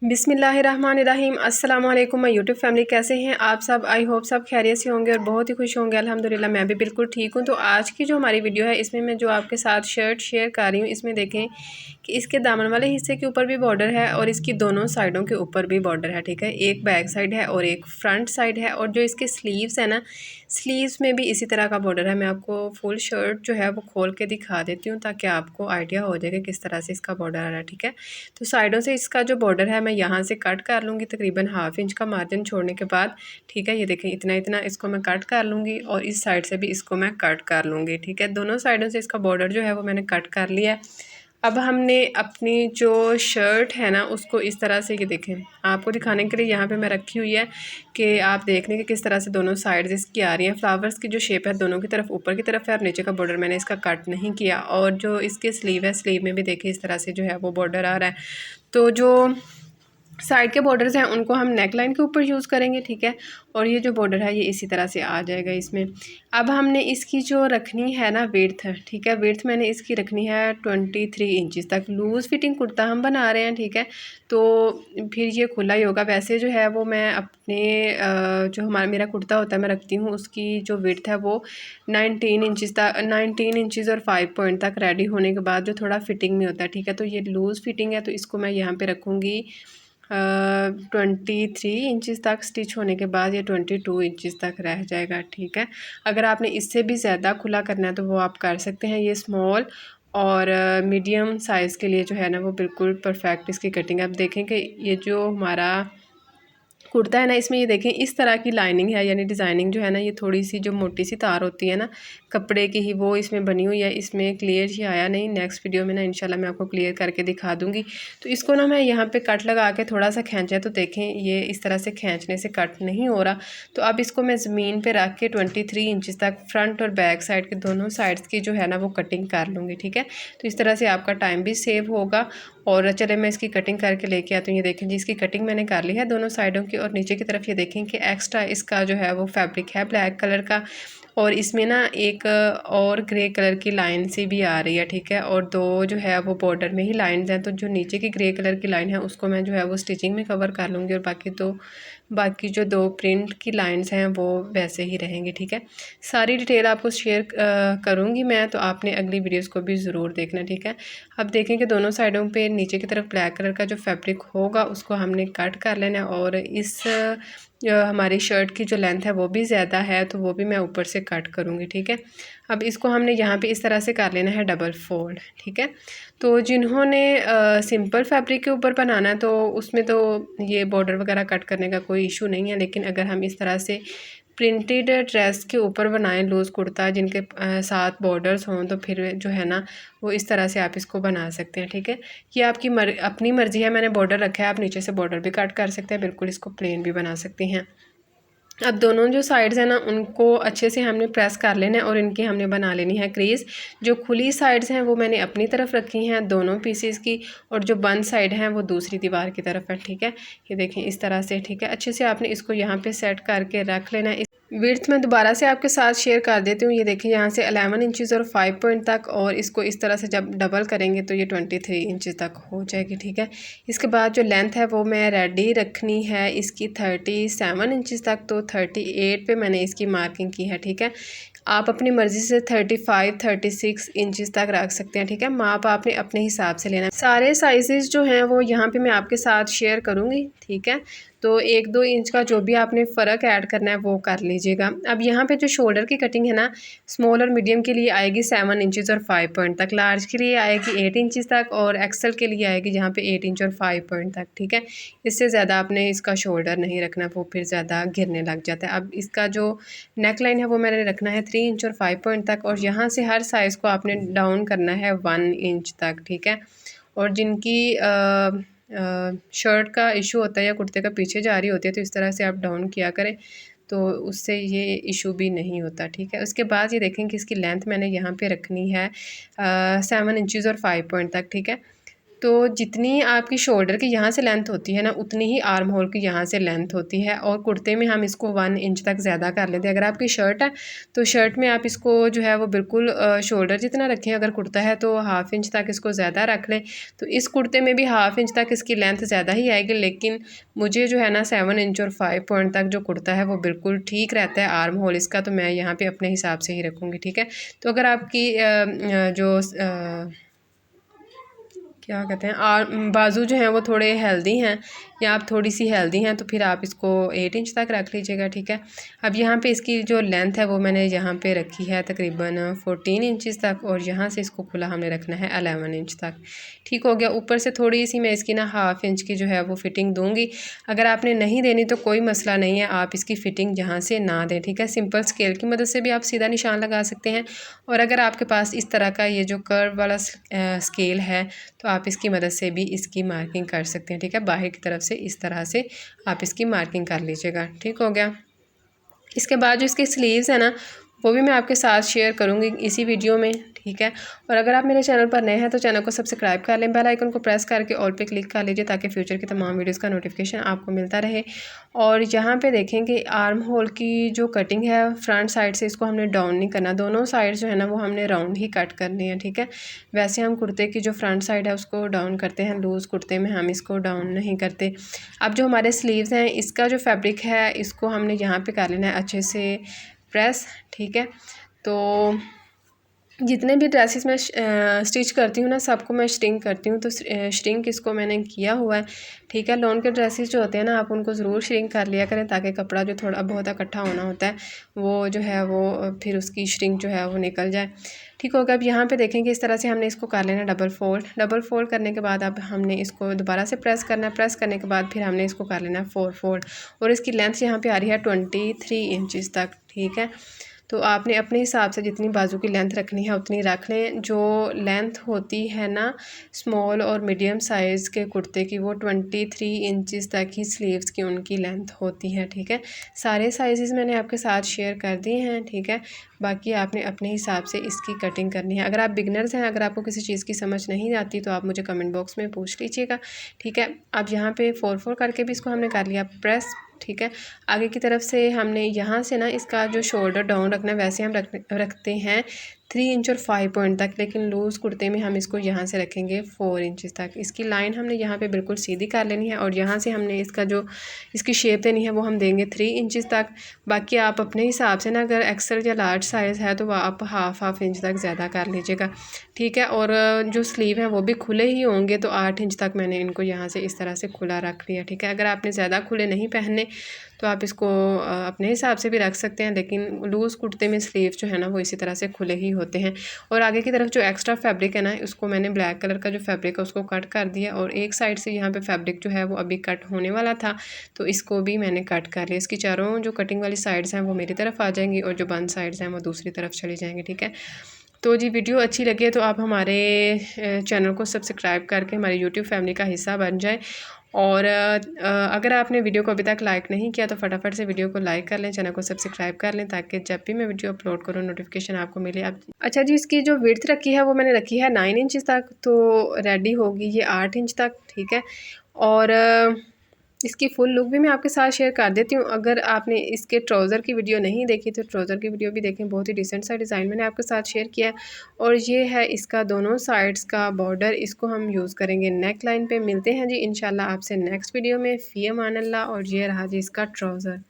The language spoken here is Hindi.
बिस्मिल्लाहिर्रहमानिर्रहीम। अस्सलाम वालेकुम माय यूट्यूब फैमिली, कैसे हैं आप सब। आई होप सब खैरियत से होंगे और बहुत ही खुश होंगे। अल्हम्दुलिल्लाह मैं भी बिल्कुल ठीक हूँ। तो आज की जो हमारी वीडियो है इसमें मैं जो आपके साथ शर्ट शेयर कर रही हूँ, इसमें देखें कि इसके दामन वाले हिस्से के ऊपर भी बॉर्डर है और इसकी दोनों साइडों के ऊपर भी बॉर्डर है। ठीक है, एक बैक साइड है और एक फ्रंट साइड है। और जो इसके स्लीव्स है ना, स्लीव्स में भी इसी तरह का बॉर्डर है। मैं आपको फुल शर्ट जो है वो खोल के दिखा देती हूँ ताकि आपको आइडिया हो जाएगा किस तरह से इसका बॉर्डर आ रहा है। ठीक है, तो साइडों से इसका जो बॉर्डर है मैं यहाँ से कट कर लूँगी तकरीबन ½ इंच का मार्जिन छोड़ने के बाद। ठीक है, ये देखें इतना इतना इसको मैं कट कर लूँगी और इस साइड से भी इसको मैं कट कर लूँगी। ठीक है, दोनों साइडों से इसका बॉर्डर जो है वो मैंने कट कर लिया है। अब हमने अपनी जो शर्ट है ना उसको इस तरह से, ये देखें आपको दिखाने के लिए यहाँ पे मैं रखी हुई है कि आप देख लें कि किस तरह से दोनों साइड्स इसकी आ रही हैं। फ्लावर्स की जो शेप है दोनों की तरफ ऊपर की तरफ है और नीचे का बॉर्डर मैंने इसका कट नहीं किया। और जो इसके स्लीव है, स्लीव में भी देखिए इस तरह से जो है वो बॉर्डर आ रहा है। तो जो साइड के बॉर्डर्स हैं उनको हम नेक लाइन के ऊपर यूज़ करेंगे। ठीक है, और ये जो बॉर्डर है ये इसी तरह से आ जाएगा इसमें। अब हमने इसकी जो रखनी है ना विड्थ, ठीक है, विड्थ मैंने इसकी रखनी है 23 इंचज़ तक। लूज़ फिटिंग कुर्ता हम बना रहे हैं। ठीक है, तो फिर ये खुला ही होगा। वैसे जो है वो मैं अपने जो मेरा कुर्ता होता है मैं रखती हूँ, उसकी जो विड्थ है वो 19 इंचज़ तक, 19 इंचज़ और 5 पॉइंट तक रेडी होने के बाद जो थोड़ा फिटिंग में होता है। ठीक है, तो ये लूज़ फिटिंग है तो इसको मैं यहाँ पे रखूँगी 23 इंचज़ तक। स्टिच होने के बाद ये 22 इंचज़ तक रह जाएगा। ठीक है, अगर आपने इससे भी ज़्यादा खुला करना है तो वो आप कर सकते हैं। ये स्मॉल और मीडियम साइज़ के लिए जो है ना वो बिल्कुल परफेक्ट इसकी कटिंग है। अब देखें कि ये जो हमारा कुर्ता है ना इसमें ये देखें इस तरह की लाइनिंग है, यानी डिज़ाइनिंग जो है ना ये थोड़ी सी जो मोटी सी तार होती है ना कपड़े की ही, वो इसमें बनी हुई है। इसमें क्लियर ही आया नहीं, नेक्स्ट वीडियो में ना इंशाल्लाह मैं आपको क्लियर करके दिखा दूँगी। तो इसको ना मैं यहाँ पे कट लगा के थोड़ा सा खींचा तो देखें ये इस तरह से खींचने से कट नहीं हो रहा। तो अब इसको मैं ज़मीन पर रख के 23 इंचज़ तक फ्रंट और बैक साइड के दोनों साइड्स की जो है ना वो कटिंग कर लूँगी। ठीक है, तो इस तरह से आपका टाइम भी सेव होगा। और चले मैं इसकी कटिंग करके लेके आती हूँ। ये देखें जी इसकी कटिंग मैंने कर ली है दोनों साइडों की। और नीचे की तरफ ये देखें कि एक्स्ट्रा इसका जो है वो फैब्रिक है ब्लैक कलर का और इसमें ना एक और ग्रे कलर की लाइन सी भी आ रही है। ठीक है, और दो जो है वो बॉर्डर में ही लाइंस हैं। तो जो नीचे की ग्रे कलर की लाइन है उसको मैं जो है वो स्टिचिंग में कवर कर लूँगी और बाकी जो दो प्रिंट की लाइंस हैं वो वैसे ही रहेंगी। ठीक है, सारी डिटेल आपको शेयर करूँगी मैं, तो आपने अगली वीडियोस को भी ज़रूर देखना। ठीक है, अब देखें कि दोनों साइडों पे नीचे की तरफ ब्लैक कलर का जो फैब्रिक होगा उसको हमने कट कर लेना है। और इस हमारी शर्ट की जो लेंथ है वो भी ज़्यादा है तो वो भी मैं ऊपर से कट करूँगी। ठीक है, अब इसको हमने यहाँ पे इस तरह से कर लेना है डबल फोल्ड। ठीक है, तो जिन्होंने सिंपल फैब्रिक के ऊपर बनाना है तो उसमें तो ये बॉर्डर वगैरह कट करने का कोई इशू नहीं है। लेकिन अगर हम इस तरह से प्रिंटेड ड्रेस के ऊपर बनाएं लूज़ कुर्ता जिनके साथ बॉर्डर्स हों तो फिर जो है ना वो इस तरह से आप इसको बना सकते हैं। ठीक है, ये आपकी अपनी मर्ज़ी है। मैंने बॉर्डर रखा है, आप नीचे से बॉर्डर भी कट कर सकते हैं, बिल्कुल इसको प्लेन भी बना सकती हैं। अब दोनों जो साइड्स हैं ना उनको अच्छे से हमने प्रेस कर लेना है और इनकी हमने बना लेनी है क्रीज। जो खुली साइड्स हैं वो मैंने अपनी तरफ रखी हैं दोनों पीसेस की, और जो बंद साइड हैं वो दूसरी दीवार की तरफ है। ठीक है, ये देखें इस तरह से। ठीक है, अच्छे से आपने इसको यहाँ पे सेट करके रख लेना है। विड्थ मैं दोबारा से आपके साथ शेयर कर देती हूँ। ये देखिए यहाँ से 11 इंचज़ और 5 पॉइंट तक, और इसको इस तरह से जब डबल करेंगे तो ये 23 इंचज़ तक हो जाएगी। ठीक है, इसके बाद जो लेंथ है वो मैं रेडी रखनी है इसकी 37 इंचज़ तक। तो 38 पे मैंने इसकी मार्किंग की है। ठीक है, आप अपनी मर्ज़ी से 35 36 इंचज़ तक रख सकते हैं। ठीक है, माप आपने अपने हिसाब से लेना है। सारे साइजेस जो हैं वो यहाँ पे मैं आपके साथ शेयर करूँगी। ठीक है, तो 1-2 इंच का जो भी आपने फ़र्क ऐड करना है वो कर लीजिएगा। अब यहाँ पे जो शोल्डर की कटिंग है ना, स्मॉल और मीडियम के लिए आएगी 7 इंचज़ और 5 पॉइंट तक, लार्ज के लिए आएगी 8 इंचज़ तक, और एक्सल के लिए आएगी यहाँ पे 8 इंच और 5 पॉइंट तक। ठीक है, इससे ज़्यादा आपने इसका शोल्डर नहीं रखना, वो फिर ज़्यादा घिरने लग जाता है। अब इसका जो नेक लाइन है वो मैंने रखना है 3 इंच और 5 पॉइंट तक, और यहाँ से हर साइज़ को आपने डाउन करना है 1 इंच तक। ठीक है, और जिनकी शर्ट का इशू होता है या कुर्ते का पीछे जा रही होती है तो इस तरह से आप डाउन किया करें तो उससे ये इशू भी नहीं होता। ठीक है, उसके बाद ये देखें कि इसकी लेंथ मैंने यहाँ पे रखनी है 7 इंचज़ और 5 पॉइंट तक। ठीक है, तो जितनी आपकी शोल्डर की यहाँ से लेंथ होती है ना, उतनी ही आर्म होल की यहाँ से लेंथ होती है। और कुर्ते में हम इसको 1 इंच तक ज़्यादा कर लेते हैं। अगर आपकी शर्ट है तो शर्ट में आप इसको जो है वो बिल्कुल शोल्डर जितना रखें। अगर कुर्ता है तो 1/2 इंच तक इसको ज़्यादा रख लें। तो इस कुर्ते में भी 1/2 इंच तक इसकी लेंथ ज़्यादा ही आएगी, लेकिन मुझे जो है ना 7 इंच और 5 पॉइंट तक जो कुर्ता है वो बिल्कुल ठीक रहता है आर्म होल इसका। तो मैं यहाँ पे अपने हिसाब से ही रखूँगी, ठीक है। तो अगर आपकी जो क्या कहते हैं बाजू जो हैं वो थोड़े हेल्दी हैं या आप थोड़ी सी हेल्दी हैं तो फिर आप इसको 8 इंच तक रख लीजिएगा, ठीक है। अब यहाँ पे इसकी जो लेंथ है वो मैंने यहाँ पे रखी है तकरीबन 14 इंचज़ तक, और यहाँ से इसको खुला हमने रखना है 11 इंच तक, ठीक हो गया। ऊपर से थोड़ी सी मैं इसकी ना 1/2 इंच की जो है वो फ़िटिंग दूँगी। अगर आपने नहीं देनी तो कोई मसला नहीं है, आप इसकी फ़िटिंग यहाँ से ना दें, ठीक है। सिंपल स्केल की मदद से भी आप सीधा निशान लगा सकते हैं, और अगर आपके पास इस तरह का ये जो कर्व वाला स्केल है तो आप इसकी मदद से भी इसकी मार्किंग कर सकते हैं, ठीक है। बाहर की तरफ से इस तरह से आप इसकी मार्किंग कर लीजिएगा, ठीक हो गया। इसके बाद जो इसके स्लीव्स है ना वो भी मैं आपके साथ शेयर करूँगी इसी वीडियो में, ठीक है। और अगर आप मेरे चैनल पर नए हैं तो चैनल को सब्सक्राइब कर लें, बेल आइकन को प्रेस करके ऑल पे क्लिक कर लीजिए ताकि फ्यूचर की तमाम वीडियोस का नोटिफिकेशन आपको मिलता रहे। और यहाँ पे देखें कि आर्म होल की जो कटिंग है फ्रंट साइड से इसको हमने डाउन नहीं करना, दोनों साइड जो है ना वो हमने राउंड ही कट करनी है, ठीक है। वैसे हम कुर्ते की जो फ्रंट साइड है उसको डाउन करते हैं, लूज़ कुर्ते में हम इसको डाउन नहीं करते। अब जो हमारे स्लीव्स हैं इसका जो फैब्रिक है इसको हमने यहाँ पर कर लेना है अच्छे से प्रेस, ठीक है। तो जितने भी ड्रेसेस मैं स्टिच करती हूँ ना सबको मैं श्रिंक करती हूँ, तो श्रिंक इसको मैंने किया हुआ है, ठीक है। लॉन के ड्रेसेस जो होते हैं ना आप उनको ज़रूर श्रिंक कर लिया करें ताकि कपड़ा जो थोड़ा बहुत इकट्ठा होना होता है वो जो है वो फिर उसकी श्रिंक जो है वो निकल जाए, ठीक होगा। अब यहाँ पे देखेंगे इस तरह से हमने इसको कर लेना डबल फोल्ड करने के बाद अब हमने इसको दोबारा से प्रेस करना है, प्रेस करने के बाद फिर हमने इसको कर लेना है 4 फोल्ड, और इसकी लेंथ यहाँ पे आ रही है 23 इंचज़ तक, ठीक है। तो आपने अपने हिसाब से जितनी बाजू की लेंथ रखनी है उतनी रख लें। जो लेंथ होती है ना स्मॉल और मीडियम साइज़ के कुर्ते की वो 23 इंचज़ तक ही स्लीव्स की उनकी लेंथ होती है, ठीक है। सारे साइज़ मैंने आपके साथ शेयर कर दिए हैं, ठीक है। बाकी आपने अपने हिसाब से इसकी कटिंग करनी है। अगर आप बिगनर्स हैं, अगर आपको किसी चीज़ की समझ नहीं आती तो आप मुझे कमेंट बॉक्स में पूछ लीजिएगा, ठीक है। अब यहाँ पे 4 करके भी इसको हमने कर लिया प्रेस, ठीक है। आगे की तरफ से हमने यहाँ से ना इसका जो शोल्डर डाउन रखना है वैसे हम रखते हैं 3 इंच और 5 पॉइंट तक, लेकिन लूज़ कुर्ते में हम इसको यहाँ से रखेंगे 4 इंच तक। इसकी लाइन हमने यहाँ पे बिल्कुल सीधी कर लेनी है, और यहाँ से हमने इसका जो इसकी शेप देनी है वो हम देंगे 3 इंच तक। बाकी आप अपने हिसाब से ना अगर एक्सेल या लार्ज साइज़ है तो आप हाफ इंच तक ज़्यादा कर लीजिएगा, ठीक है। और जो स्लीव है वो भी खुले ही होंगे, तो 8 इंच तक मैंने इनको यहाँ से इस तरह से खुला रख लिया, ठीक है। अगर आपने ज़्यादा खुले नहीं पहनने तो आप इसको अपने हिसाब से भी रख सकते हैं, लेकिन लूज़ कुर्ते में स्लीव जो है ना वो इसी तरह से खुले ही होते हैं। और आगे की तरफ जो एक्स्ट्रा फैब्रिक है ना उसको मैंने ब्लैक कलर का जो फैब्रिक है उसको कट कर दिया, और एक साइड से यहाँ पे फैब्रिक जो है वो अभी कट होने वाला था तो इसको भी मैंने कट कर लिया। इसकी चारों जो कटिंग वाली साइड्स हैं वो मेरी तरफ आ जाएंगी और जो बंद साइड्स हैं वो दूसरी तरफ चली जाएंगी, ठीक है। तो जी वीडियो अच्छी लगी है तो आप हमारे चैनल को सब्सक्राइब करके हमारी यूट्यूब फैमिली का हिस्सा बन जाए। और अगर आपने वीडियो को अभी तक लाइक नहीं किया तो फटाफट से वीडियो को लाइक कर लें, चैनल को सब्सक्राइब कर लें ताकि जब भी मैं वीडियो अपलोड करूँ नोटिफिकेशन आपको मिले। आप अच्छा जी, इसकी जो विड्थ रखी है वो मैंने रखी है 9 इंच तक, तो रेडी होगी ये 8 इंच तक, ठीक है। और इसकी फुल लुक भी मैं आपके साथ शेयर कर देती हूँ। अगर आपने इसके ट्राउज़र की वीडियो नहीं देखी तो ट्राउज़र की वीडियो भी देखें, बहुत ही डिसेंट सा डिज़ाइन मैंने आपके साथ शेयर किया है। और ये है इसका दोनों साइड्स का बॉर्डर, इसको हम यूज़ करेंगे नेक लाइन पे। मिलते हैं जी इंशाल्लाह आपसे नेक्स्ट वीडियो में। फ़ी अमान अल्लाह। और ये रहा जी इसका ट्राउज़र।